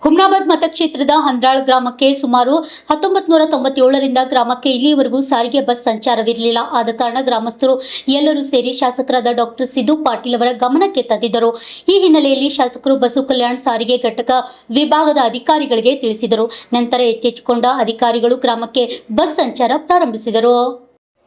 ಹುಮ್ನಾಬಾದ್ ಮತಕ್ಷೇತ್ರದ ಹಂದ್ರಾಳ್ ಗ್ರಾಮಕ್ಕೆ ಸುಮಾರು 1997ರಿಂದ ಗ್ರಾಮಕ್ಕೆ ಇಲ್ಲಿಯವರೆಗೂ ಸಾರಿಗೆ ಬಸ್ ಸಂಚಾರವಿರಲಿಲ್ಲ. ಆದ ಕಾರಣ ಗ್ರಾಮಸ್ಥರು ಎಲ್ಲರೂ ಸೇರಿ ಶಾಸಕರಾದ ಡಾಕ್ಟರ್ ಸಿದ್ದು ಪಾಟೀಲ್ ಅವರ ಗಮನಕ್ಕೆ ತಂದಿದ್ದರು. ಈ ಹಿನ್ನೆಲೆಯಲ್ಲಿ ಶಾಸಕರು ಬಸವ ಕಲ್ಯಾಣ ಸಾರಿಗೆ ಘಟಕ ವಿಭಾಗದ ಅಧಿಕಾರಿಗಳಿಗೆ ತಿಳಿಸಿದರು. ನಂತರ ಎಚ್ಚೆತ್ತುಕೊಂಡ ಅಧಿಕಾರಿಗಳು ಗ್ರಾಮಕ್ಕೆ ಬಸ್ ಸಂಚಾರ ಪ್ರಾರಂಭಿಸಿದರು.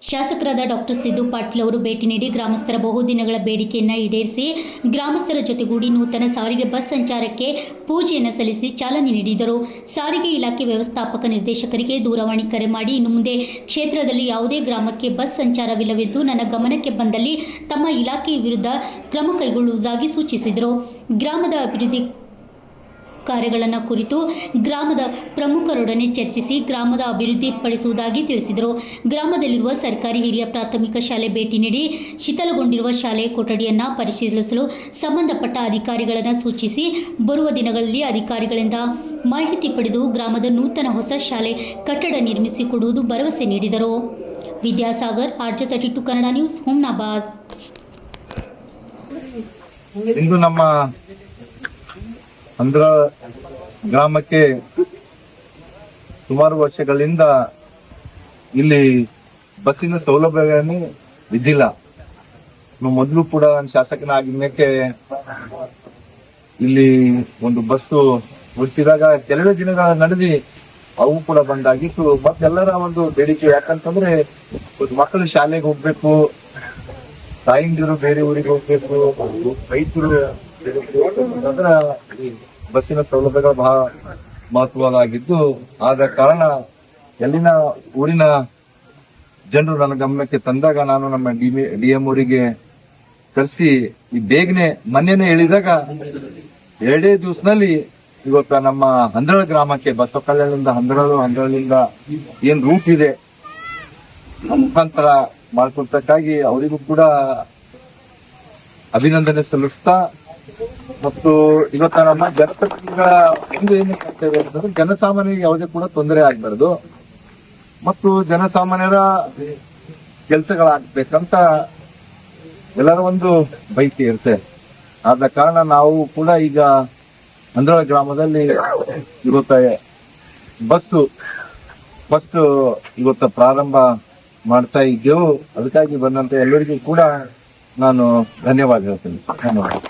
ಶಾಸಕರಾದ ಡಾಕ್ಟರ್ ಸಿದ್ದು ಪಾಟೀಲ್ ಅವರು ಭೇಟಿ ನೀಡಿ ಗ್ರಾಮಸ್ಥರ ಬಹುದಿನಗಳ ಬೇಡಿಕೆಯನ್ನು ಈಡೇರಿಸಿ ಗ್ರಾಮಸ್ಥರ ಜೊತೆಗೂಡಿ ನೂತನ ಸಾರಿಗೆ ಬಸ್ ಸಂಚಾರಕ್ಕೆ ಪೂಜೆಯನ್ನು ಸಲ್ಲಿಸಿ ಚಾಲನೆ ನೀಡಿದರು. ಸಾರಿಗೆ ಇಲಾಖೆ ವ್ಯವಸ್ಥಾಪಕ ನಿರ್ದೇಶಕರಿಗೆ ದೂರವಾಣಿ ಕರೆ ಮಾಡಿ ಇನ್ನು ಮುಂದೆ ಕ್ಷೇತ್ರದಲ್ಲಿ ಯಾವುದೇ ಗ್ರಾಮಕ್ಕೆ ಬಸ್ ಸಂಚಾರವಿಲ್ಲವೆಂದು ನನ್ನ ಗಮನಕ್ಕೆ ಬಂದಲ್ಲಿ ತಮ್ಮ ಇಲಾಖೆಯ ವಿರುದ್ಧ ಕ್ರಮ ಕೈಗೊಳ್ಳುವುದಾಗಿ ಸೂಚಿಸಿದರು. ಗ್ರಾಮದ ಅಭಿವೃದ್ಧಿ ಕಾರ್ಯಗಳನ್ನು ಕುರಿತು ಗ್ರಾಮದ ಪ್ರಮುಖರೊಡನೆ ಚರ್ಚಿಸಿ ಗ್ರಾಮದ ಅಭಿವೃದ್ಧಿಪಡಿಸುವುದಾಗಿ ತಿಳಿಸಿದರು. ಗ್ರಾಮದಲ್ಲಿರುವ ಸರ್ಕಾರಿ ಹಿರಿಯ ಪ್ರಾಥಮಿಕ ಶಾಲೆ ಭೇಟಿ ನೀಡಿ ಶಿಥಿಲಗೊಂಡಿರುವ ಶಾಲೆಯ ಕೊಠಡಿಯನ್ನು ಪರಿಶೀಲಿಸಲು ಸಂಬಂಧಪಟ್ಟ ಅಧಿಕಾರಿಗಳನ್ನು ಸೂಚಿಸಿ ಬರುವ ದಿನಗಳಲ್ಲಿ ಅಧಿಕಾರಿಗಳಿಂದ ಮಾಹಿತಿ ಪಡೆದು ಗ್ರಾಮದ ನೂತನ ಹೊಸ ಶಾಲೆ ಕಟ್ಟಡ ನಿರ್ಮಿಸಿಕೊಡುವುದು ಭರವಸೆ ನೀಡಿದರು. Vidyasagar, RJ32 Kannada news, Humnabad. ಇಂದು ನಮ್ಮ ಹಂದ್ರಾಳ್ ಗ್ರಾಮಕ್ಕೆ ಸುಮಾರು ವರ್ಷಗಳಿಂದ ಇಲ್ಲಿ ಬಸ್ಸಿನ ಸೌಲಭ್ಯಗಳನ್ನು ಇದ್ದಿಲ್ಲ. ಮೊದಲು ಕೂಡ ಶಾಸಕನಾಗಿದ್ದಕ್ಕೆ ಇಲ್ಲಿ ಒಂದು ಬಸ್ಸು ಉಳಿಸಿದಾಗ ಕೆಲವೇ ದಿನಗಳ ನಡುವೆ ಅವು ಕೂಡ ಬಂದಾಗಿತ್ತು. ಮತ್ತೆಲ್ಲರ ಒಂದು ಬೇಡಿಕೆ ಯಾಕಂತಂದ್ರೆ ಮಕ್ಕಳು ಶಾಲೆಗೆ ಹೋಗ್ಬೇಕು, ತಾಯಿಂದಿರು ಬೇರೆ ಊರಿಗೆ ಹೋಗ್ಬೇಕು, ರೈತರು ಅಂದ್ರ ಬಸ್ಸಿನ ಸೌಲಭ್ಯಗಳು ಬಹಳ ಮಹತ್ವವಾಗಿದ್ದು, ಆದ ಕಾರಣ ಎಲ್ಲಿನ ಊರಿನ ಜನರು ನನ್ನ ಗಮನಕ್ಕೆ ತಂದಾಗ ನಾನು ನಮ್ಮ DM ಊರಿಗೆ ಕರೆಸಿ ಈ ಬೇಗನೆ ಮೊನ್ನೆನೆ ಹೇಳಿದಾಗ 2 ದಿವಸದಲ್ಲಿ ಇವತ್ತ ನಮ್ಮ ಹಂದ್ರಾಳ್ ಗ್ರಾಮಕ್ಕೆ ಬಸವ ಕಲ್ಯಾಣದಿಂದ ಹಂದ್ರಾಳಿಂದ ಏನ್ ರೂಟ್ ಇದೆ ಮುಖಾಂತರ ಮಾಡ್ಕೊಳ್ತಕ್ಕಾಗಿ ಅವರಿಗೂ ಕೂಡ ಅಭಿನಂದನೆ ಸಲ್ಲಿಸ್ತಾ, ಮತ್ತು ಇವತ್ತ ನಮ್ಮ ಜನಪ್ರತಿನಿಧಿಗಳ ಒಂದು ಏನು ಕರ್ತವ್ಯ ಅಂತಂದ್ರೆ ಜನಸಾಮಾನ್ಯರಿಗೆ ಯಾವುದೇ ಕೂಡ ತೊಂದರೆ ಆಗ್ಬಾರ್ದು ಮತ್ತು ಜನಸಾಮಾನ್ಯರ ಕೆಲಸಗಳಾಗ್ಬೇಕಂತ ಎಲ್ಲರ ಒಂದು ಬಯಕೆ ಇರುತ್ತೆ. ಆದ ಕಾರಣ ನಾವು ಕೂಡ ಈಗ ಹಂದ್ರಾಳ್ ಗ್ರಾಮದಲ್ಲಿ ಇವತ್ತ ಬಸ್ಸು ಫಸ್ಟ್ ಇವತ್ತ ಪ್ರಾರಂಭ ಮಾಡ್ತಾ ಇದ್ದೆವು. ಅದಕ್ಕಾಗಿ ಬಂದಂತ ಎಲ್ಲರಿಗೂ ಕೂಡ ನಾನು ಧನ್ಯವಾದ ಹೇಳ್ತೀನಿ. ಧನ್ಯವಾದ.